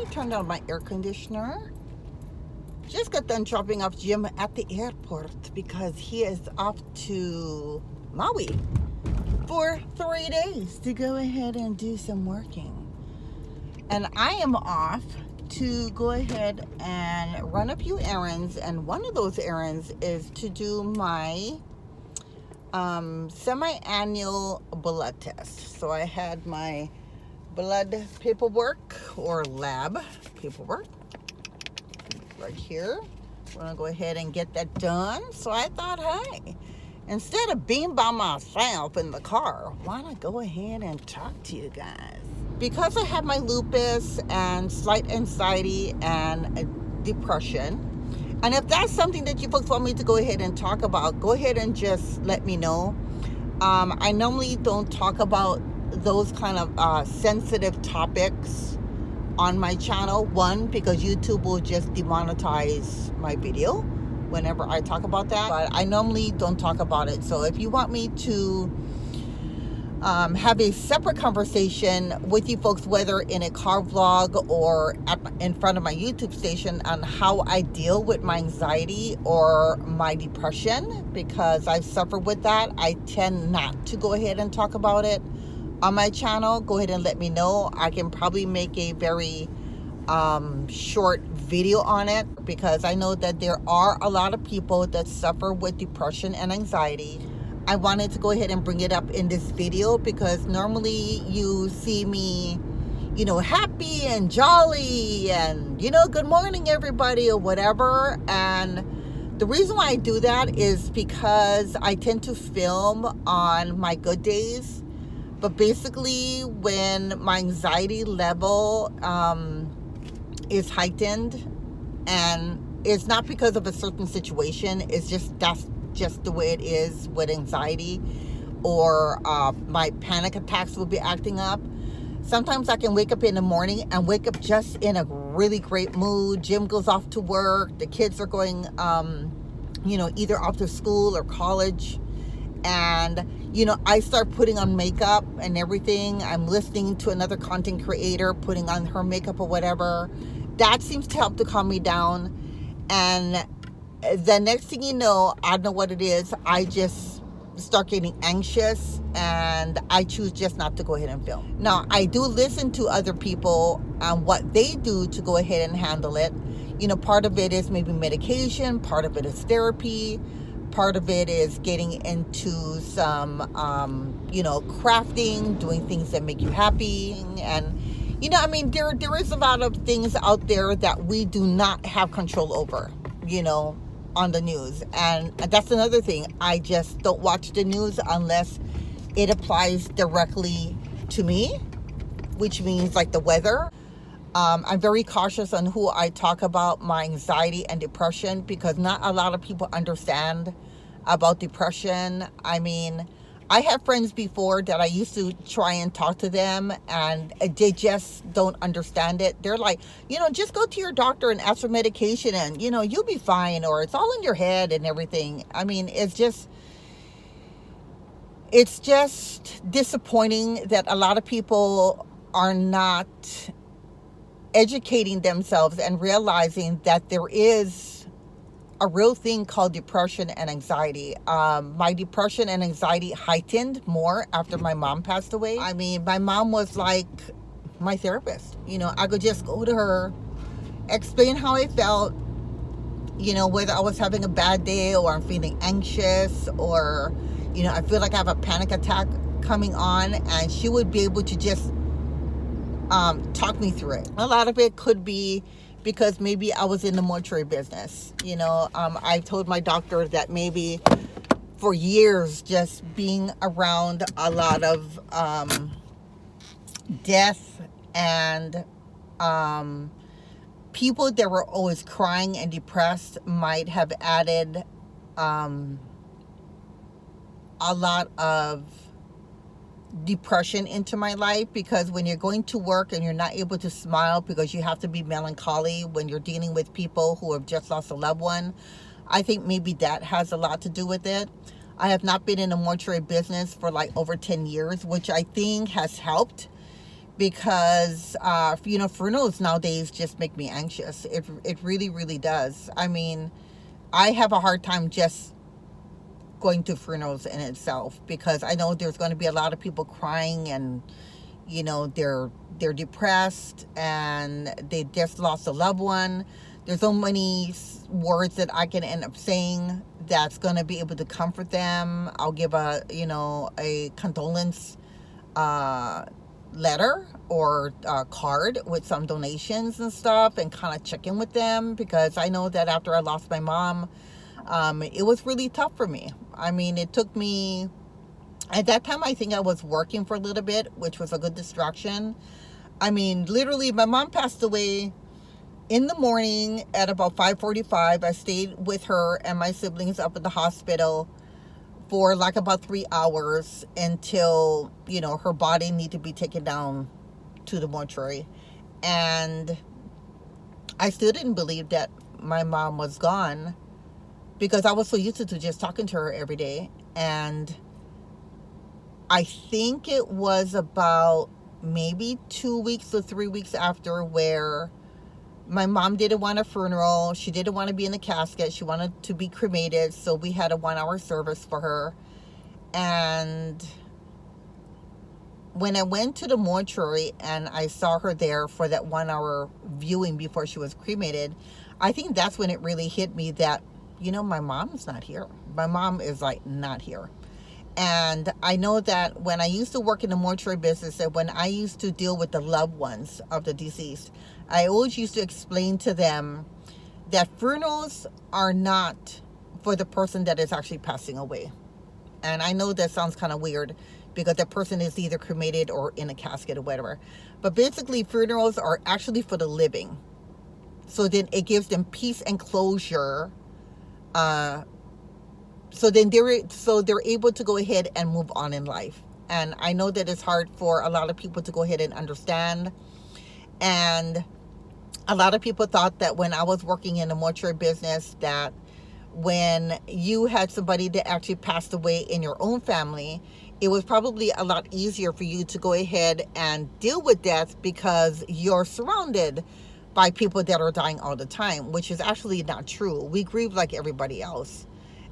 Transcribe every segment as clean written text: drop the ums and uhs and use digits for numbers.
turned on my air conditioner. Just got done dropping off Jim at the airport because he is off to Maui for 3 days to go ahead and do some working. And I am off to go ahead and run a few errands, and one of those errands is to do my semi-annual blood test. So I had my blood paperwork or lab paperwork right here. We're gonna go ahead and get that done. So I thought, hey, instead of being by myself in the car, why not go ahead and talk to you guys? Because I have my lupus and slight anxiety and depression, and if that's something that you folks want me to go ahead and talk about, go ahead and just let me know. I normally don't talk about those kind of sensitive topics on my channel. One, because YouTube will just demonetize my video whenever I talk about that. But I normally don't talk about it. So if you want me to have a separate conversation with you folks, whether in a car vlog or in front of my YouTube station, on how I deal with my anxiety or my depression, because I've suffered with that, I tend not to go ahead and talk about it on my channel. Go ahead and let me know. I can probably make a very short video on it, because I know that there are a lot of people that suffer with depression and anxiety. I wanted to go ahead and bring it up in this video because normally you see me, happy and jolly and, good morning everybody or whatever. And the reason why I do that is because I tend to film on my good days. But basically when my anxiety level is heightened, and it's not because of a certain situation, it's that's just the way it is with anxiety, or my panic attacks will be acting up. Sometimes I can wake up in the morning and wake up just in a really great mood. Jim goes off to work. The kids are going, either off to school or college. And, I start putting on makeup and everything. I'm listening to another content creator putting on her makeup or whatever. That seems to help to calm me down. And the next thing you know, I don't know what it is, I just start getting anxious and I choose just not to go ahead and film. Now, I do listen to other people and what they do to go ahead and handle it. Part of it is maybe medication, part of it is therapy, part of it is getting into some, crafting, doing things that make you happy. And, there is a lot of things out there that we do not have control over, on the news. And that's another thing. I just don't watch the news unless it applies directly to me, which means like the weather. I'm very cautious on who I talk about my anxiety and depression, because not a lot of people understand about depression. I have friends before that I used to try and talk to them, and they just don't understand it. They're like, just go to your doctor and ask for medication and, you'll be fine, or it's all in your head and everything. It's just disappointing that a lot of people are not educating themselves and realizing that there is a real thing called depression and anxiety. My depression and anxiety heightened more after my mom passed away. My mom was like my therapist. I could just go to her, explain how I felt, whether I was having a bad day or I'm feeling anxious, or, I feel like I have a panic attack coming on, and she would be able to just talk me through it. A lot of it could be because maybe I was in the mortuary business. I told my doctor that maybe for years, just being around a lot of death and people that were always crying and depressed might have added a lot of depression into my life. Because when you're going to work and you're not able to smile because you have to be melancholy when you're dealing with people who have just lost a loved one, I think maybe that has a lot to do with it. I have not been in the mortuary business for like over 10 years, which I think has helped, because you know, funerals nowadays just make me anxious. It really, really does. I mean, I have a hard time just going to funerals in itself, because I know there's going to be a lot of people crying, and you know, they're depressed and they just lost a loved one. There's so many words that I can end up saying that's going to be able to comfort them. I'll give a, you know, a condolence letter or card with some donations and stuff, and kind of check in with them, because I know that after I lost my mom, it was really tough for me. I mean, it took me, at that time, I think I was working for a little bit, which was a good distraction. I mean, literally, my mom passed away in the morning at about 5:45. I stayed with her and my siblings up at the hospital for like about 3 hours until, you know, her body needed to be taken down to the mortuary. And I still didn't believe that my mom was gone, because I was so used to just talking to her every day. And I think it was about maybe 2 weeks or 3 weeks after, where my mom didn't want a funeral. She didn't want to be in the casket. She wanted to be cremated. So we had a 1-hour service for her. And when I went to the mortuary and I saw her there for that 1-hour viewing before she was cremated, I think that's when it really hit me that, you know, my mom's not here. My mom is like not here. And I know that when I used to work in the mortuary business, and when I used to deal with the loved ones of the deceased, I always used to explain to them that funerals are not for the person that is actually passing away. And I know that sounds kind of weird, because the person is either cremated or in a casket or whatever. But basically, funerals are actually for the living. So then it gives them peace and closure. So they're able to go ahead and move on in life. And I know that it's hard for a lot of people to go ahead and understand. And a lot of people thought that when I was working in the mortuary business, that when you had somebody that actually passed away in your own family, it was probably a lot easier for you to go ahead and deal with death, because you're surrounded by people that are dying all the time, which is actually not true. We grieve like everybody else.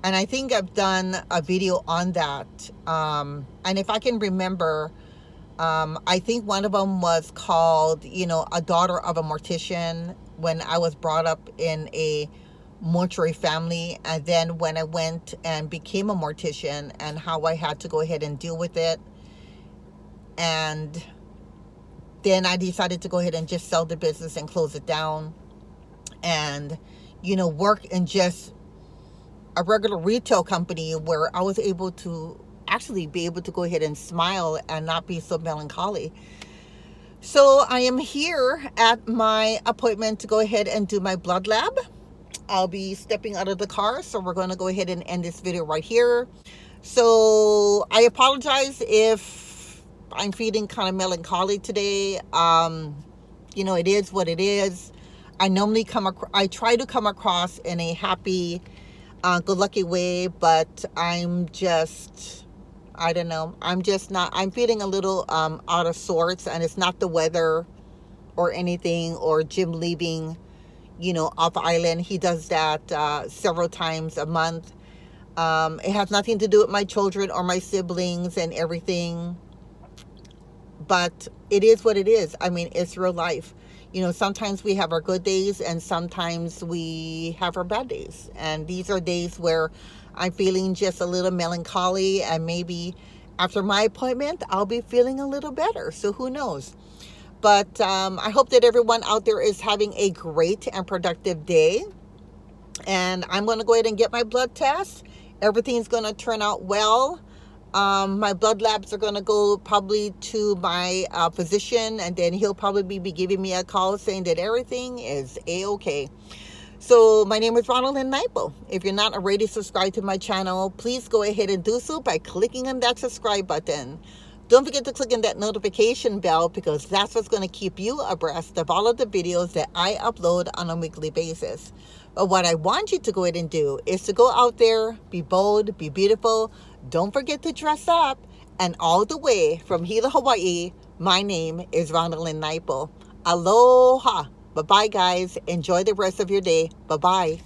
And I think I've done a video on that. And if I can remember, I think one of them was called, you know, A Daughter of a Mortician, when I was brought up in a mortuary family. And then when I went and became a mortician, and how I had to go ahead and deal with it. And then I decided to go ahead and just sell the business and close it down, and, you know, work in just a regular retail company, where I was able to actually be able to go ahead and smile and not be so melancholy. So I am here at my appointment to go ahead and do my blood lab. I'll be stepping out of the car, so we're going to go ahead and end this video right here. So I apologize if I'm feeling kind of melancholy today. You know, it is what it is. I try to come across in a happy, good-lucky way, but I'm just, I don't know. I'm feeling a little out of sorts, and it's not the weather or anything, or Jim leaving, you know, off island. He does that several times a month. It has nothing to do with my children or my siblings and everything, but it is what it is. I mean, it's real life. You know, sometimes we have our good days, and sometimes we have our bad days. And these are days where I'm feeling just a little melancholy, and maybe after my appointment, I'll be feeling a little better. So who knows? But I hope that everyone out there is having a great and productive day. And I'm going to go ahead and get my blood test. Everything's going to turn out well. My blood labs are going to go probably to my physician, and then he'll probably be giving me a call saying that everything is A-okay. So my name is Ronald Naipo. If you're not already subscribed to my channel, please go ahead and do so by clicking on that subscribe button. Don't forget to click on that notification bell, because that's what's going to keep you abreast of all of the videos that I upload on a weekly basis. But what I want you to go ahead and do is to go out there, be bold, be beautiful. Don't forget to dress up. And all the way from Hilo, Hawaii, My name is Ronaldin Naiple. Aloha. Bye-bye, guys. Enjoy the rest of your day. Bye-bye.